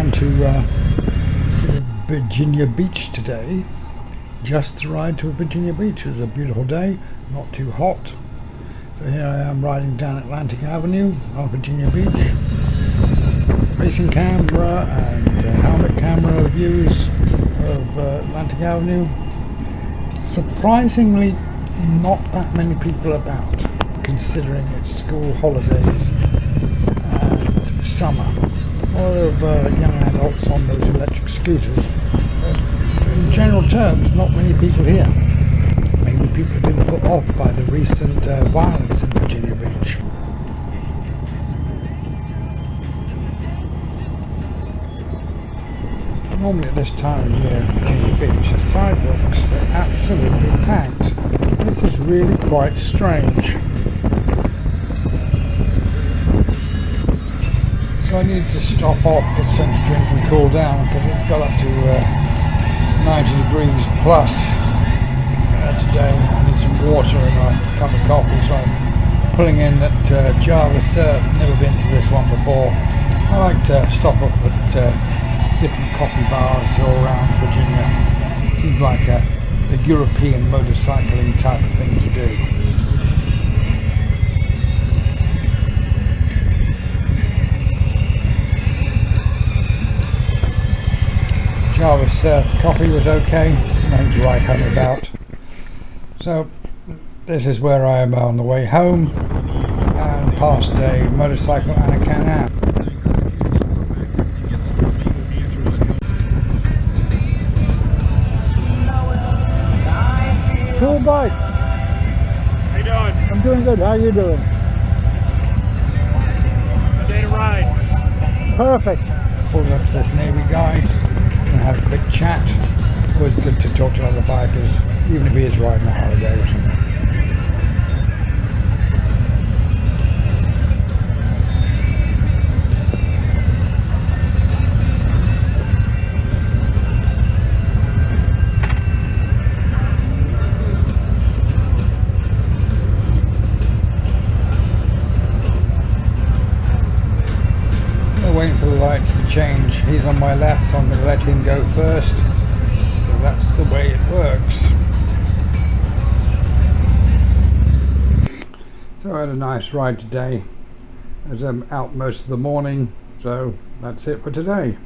down to Virginia Beach today, just to ride to Virginia Beach. It was a beautiful day, not too hot. So here I am riding down Atlantic Avenue on Virginia Beach. Racing camera and helmet camera views of Atlantic Avenue. Surprisingly, not that many people about, considering it's school holidays and summer. A lot of young adults on those electric scooters. In general terms, not many people here. Maybe people have been put off by the recent violence in Virginia Beach. Normally at this time of year in Virginia Beach, the sidewalks are absolutely packed. This is really quite strange. So I needed to stop off, get something to drink and cool down, because it got up to 90 degrees plus today. I need some water and a cup of coffee, so I'm pulling in that Java Surf. Never been to this one before. I like to stop up at different coffee bars all around Virginia. Seems like a European motorcycling type of thing to do. Java Surf coffee was okay, nothing to write home about. So this is where I am on the way home, and past a motorcycle and a Can-Am. Cool bike. How you doing? I'm doing good. How are you doing? Good day to ride. Perfect. Pulled up to this Navy guy and had a quick chat. Always good to talk to other bikers, even if he is riding a holiday or something. Waiting for the lights to change. He's on my left, so I'm going to let him go first, because that's the way it works. So I had a nice ride today, as I'm out most of the morning, so that's it for today.